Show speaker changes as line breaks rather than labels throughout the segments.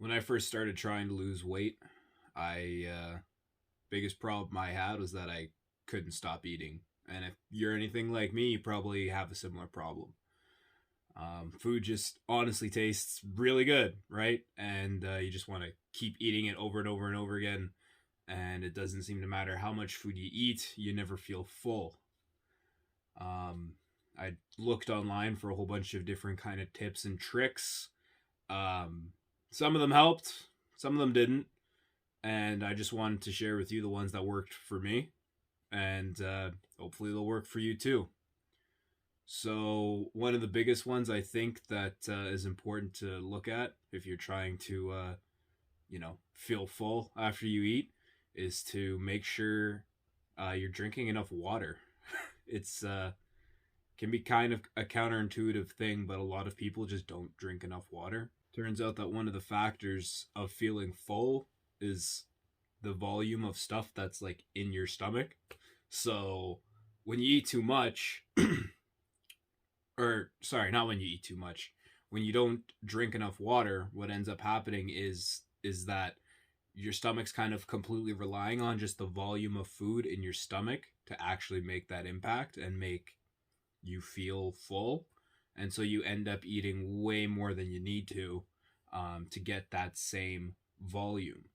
When I first started trying to lose weight, I biggest problem I had was that I couldn't stop eating. And if you're anything like me, you probably have a similar problem. Food just honestly tastes really good, right? And you just want to keep eating it over and over and over again. And it doesn't seem to matter how much food you eat, you never feel full. Um, I looked online for a whole bunch of different kind of tips and tricks. Um, some of them helped, some of them didn't, and I just wanted to share with you the ones that worked for me, and hopefully they'll work for you too. So one of the biggest ones I think that is important to look at if you're trying to, feel full after you eat, is to make sure you're drinking enough water. It's can be kind of a counterintuitive thing, but a lot of people just don't drink enough water. Turns out that one of the factors of feeling full is the volume of stuff that's like in your stomach. So when you eat too much, or sorry, not when you eat too much, when you don't drink enough water, what ends up happening is that your stomach's kind of completely relying on just the volume of food in your stomach to actually make that impact and make you feel full. And so you end up eating way more than you need to get that same volume.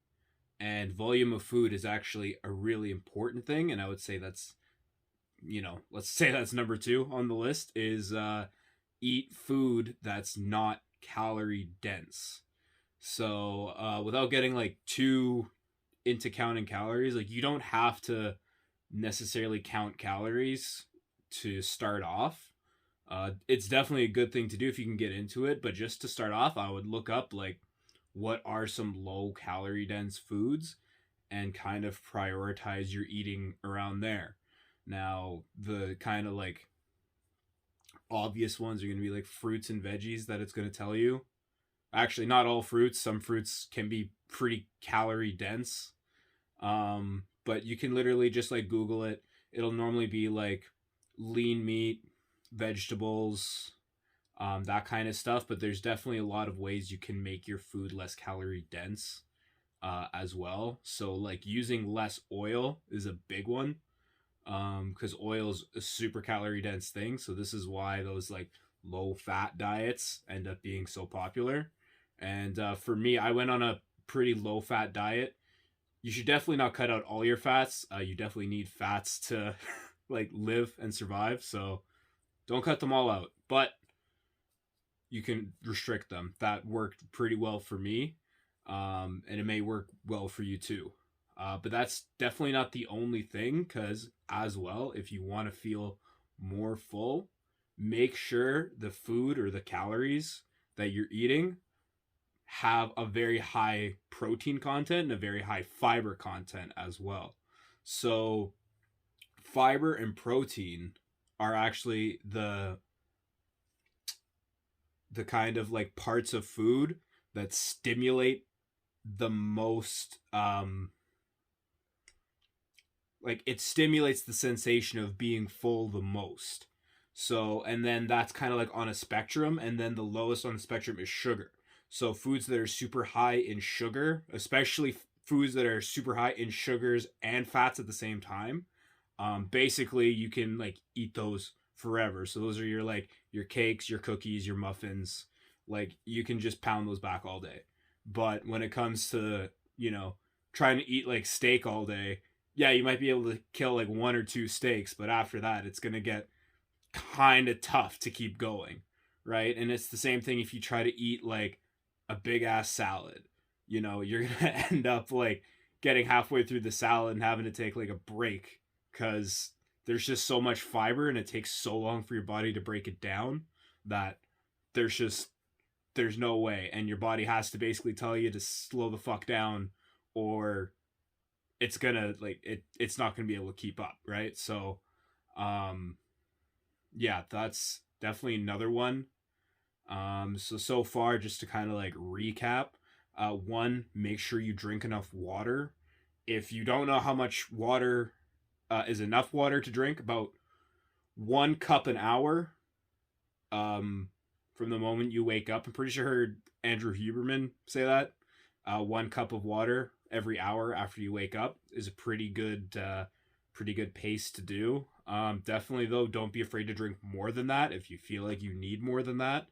And volume of food is actually a really important thing. And I would say that's, let's say that's number two on the list is eat food that's not calorie dense. So without getting like too into counting calories, like you don't have to necessarily count calories to start off. It's definitely a good thing to do if you can get into it, but just to start off, I would look up like what are some low calorie dense foods and kind of prioritize your eating around there. Now, the kind of like obvious ones are going to be like fruits and veggies that it's going to tell you. Actually, not all fruits. Some fruits can be pretty calorie dense. But you can literally just like Google it. It'll normally be like lean meat, vegetables, that kind of stuff. But there's definitely a lot of ways you can make your food less calorie dense as well. So like using less oil is a big one because oil is a super calorie dense thing. So this is why those like low fat diets end up being so popular. And for me, I went on a pretty low fat diet. You should definitely not cut out all your fats. You definitely need fats to like live and survive. So don't cut them all out, but you can restrict them. That worked pretty well for me, and it may work well for you too. But that's definitely not the only thing, because as well, if you want to feel more full, make sure the food or the calories that you're eating have a very high protein content and a very high fiber content as well. So, fiber and protein are actually the kind of like parts of food that stimulate the most like it stimulates the sensation of being full the most. So, and then that's kind of like on a spectrum, and then the lowest on the spectrum is sugar. So, foods that are super high in sugar, especially foods that are super high in sugars and fats at the same time, basically you can like eat those forever. So, those are your like your cakes, your cookies, your muffins. Like, you can just pound those back all day. But when it comes to, trying to eat like steak all day, yeah, you might be able to kill like one or two steaks, but after that, it's going to get kind of tough to keep going, right? And it's the same thing if you try to eat like a big ass salad. You're going to end up like getting halfway through the salad and having to take like a break because there's just so much fiber and it takes so long for your body to break it down that there's just there's no way, and your body has to basically tell you to slow the fuck down or it's gonna like it's not gonna be able to keep up, right? So um yeah, that's definitely another one. So far, just to kind of like recap, one, make sure you drink enough water. If you don't know how much water is enough water to drink, about 1 cup an hour, um from the moment you wake up. I'm pretty sure I heard Andrew Huberman say that. 1 cup of water every hour after you wake up is a pretty good pace to do. Definitely though, don't be afraid to drink more than that if you feel like you need more than that.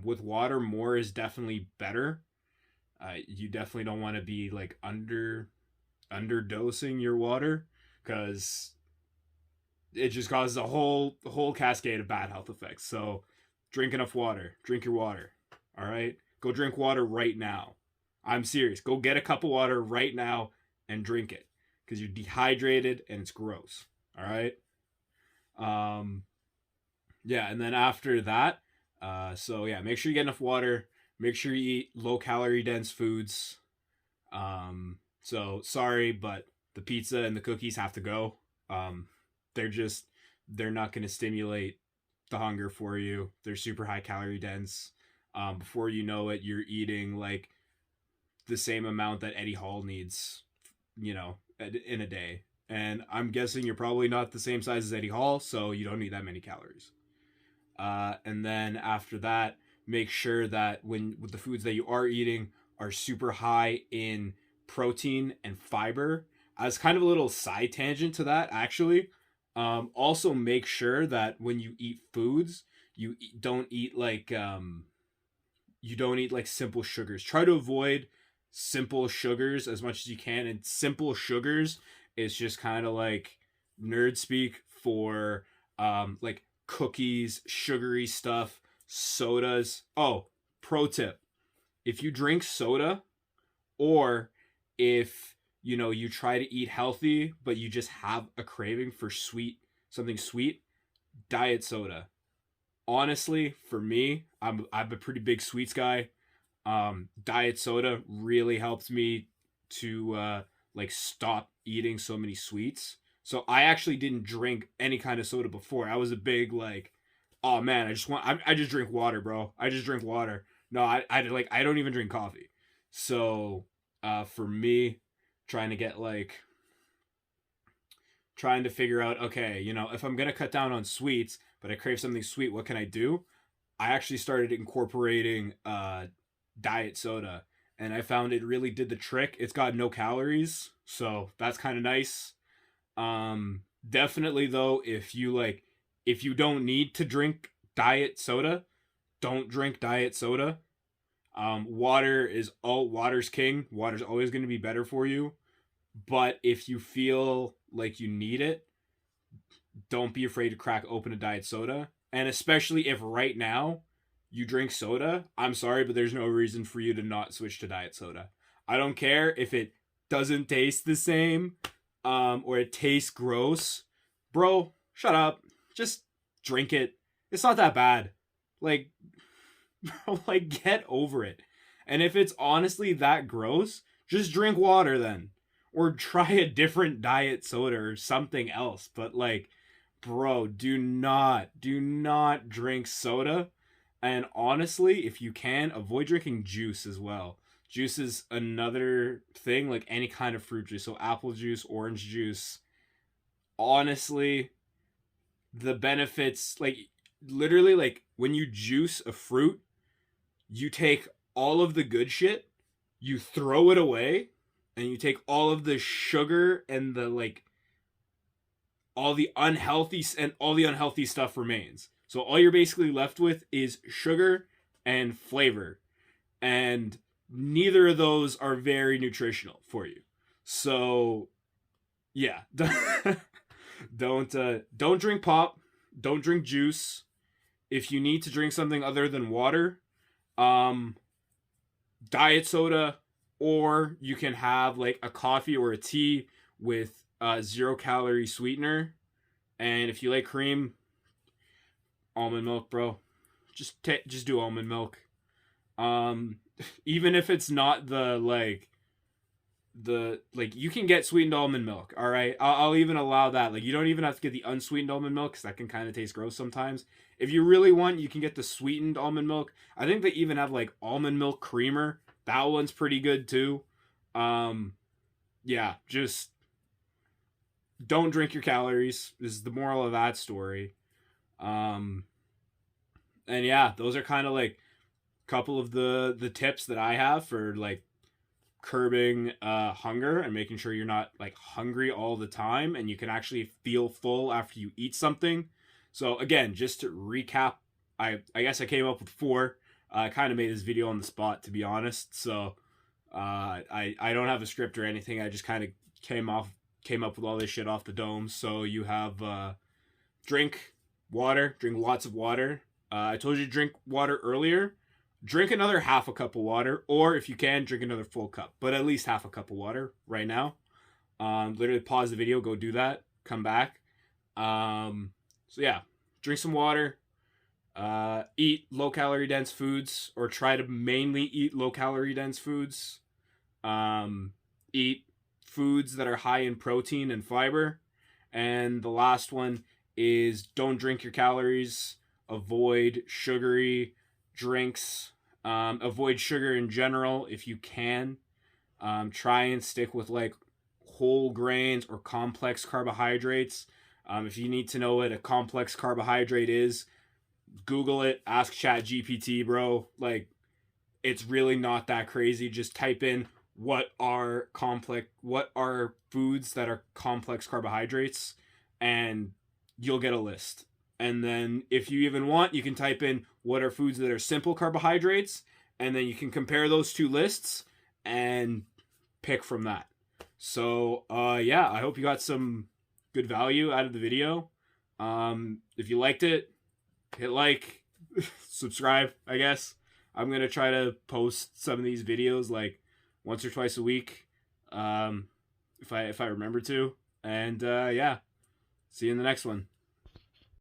With water, more is definitely better. You definitely don't want to be like underdosing your water, because it just causes a whole cascade of bad health effects. So drink enough water. Drink your water. All right? Go drink water right now. I'm serious. Go get a cup of water right now and drink it, because you're dehydrated and it's gross. All right? Um yeah, and then after that, so yeah, make sure you get enough water. Make sure you eat low calorie dense foods. So sorry, but the pizza and the cookies have to go. Um, they're just they're not going to stimulate the hunger for you. They're super high calorie dense. Before you know it, you're eating like the same amount that Eddie Hall needs, in a day. And I'm guessing you're probably not the same size as Eddie Hall, so you don't need that many calories. And then after that, make sure that when with the foods that you are eating are super high in protein and fiber. As kind of a little side tangent to that, actually, also make sure that when you eat foods, don't eat like simple sugars. Try to avoid simple sugars as much as you can. And simple sugars is just kind of like nerd speak for like cookies, sugary stuff, sodas. Oh, pro tip. If you drink soda, or if you try to eat healthy but you just have a craving for something sweet, diet soda. Honestly, for me, I'm a pretty big sweets guy. Diet soda really helps me to like stop eating so many sweets. So I actually didn't drink any kind of soda before. I was a big like, oh man, I just drink water, bro. I just drink water. No, I don't even drink coffee. So for me, trying to get like trying to figure out, okay, if I'm gonna cut down on sweets, but I crave something sweet, what can I do? I actually started incorporating diet soda, and I found it really did the trick. It's got no calories, so that's kind of nice. Definitely though, if you don't need to drink diet soda, don't drink diet soda. Water's king. Water's always going to be better for you. But if you feel like you need it, don't be afraid to crack open a diet soda. And especially if right now you drink soda, I'm sorry, but there's no reason for you to not switch to diet soda. I don't care if it doesn't taste the same, or it tastes gross. Bro, shut up. Just drink it. It's not that bad. Like, bro, like, get over it. And if it's honestly that gross, just drink water then. Or try a different diet soda or something else. But like, bro, do not drink soda. And honestly, if you can, avoid drinking juice as well. Juice is another thing, like any kind of fruit juice. So apple juice, orange juice. Honestly, the benefits, like literally, like when you juice a fruit, you take all of the good shit, you throw it away, and you take all of the sugar and the like all the unhealthy stuff remains. So all you're basically left with is sugar and flavor. And neither of those are very nutritional for you. So yeah, don't drink pop, don't drink juice. If you need to drink something other than water, um diet soda, or you can have like a coffee or a tea with 0 calorie sweetener. And if you like cream, almond milk, bro. Just do almond milk. Um, even if it's not the you can get sweetened almond milk. All right, I'll even allow that. Like you don't even have to get the unsweetened almond milk because that can kind of taste gross sometimes. If you really want, you can get the sweetened almond milk. I think they even have like almond milk creamer. That one's pretty good too. Yeah, just don't drink your calories. This is the moral of that story. Um, and yeah, those are kind of like a couple of the tips that I have for like curbing hunger and making sure you're not like hungry all the time, and you can actually feel full after you eat something. So again, just to recap, I guess I came up with 4. I kind of made this video on the spot, to be honest. So I don't have a script or anything. I just kind of came up with all this shit off the dome. So you have drink water, drink lots of water. I told you to drink water earlier. Drink another half a cup of water, or if you can, drink another full cup, but at least half a cup of water right now. Literally pause the video, go do that, come back. So yeah, drink some water. Eat low calorie dense foods, or try to mainly eat low calorie dense foods. Eat foods that are high in protein and fiber. And the last one is don't drink your calories. Avoid sugary drinks. Avoid sugar in general if you can. Try and stick with like whole grains or complex carbohydrates. If you need to know what a complex carbohydrate is, Google it, ask ChatGPT, bro. Like, it's really not that crazy. Just type in what are foods that are complex carbohydrates, and you'll get a list. And then if you even want, you can type in what are foods that are simple carbohydrates, and then you can compare those 2 lists and pick from that. So yeah, I hope you got some good value out of the video. If you liked it, hit like, subscribe, I guess. I'm going to try to post some of these videos like once or twice a week, if I remember to. And yeah, see you in the next one.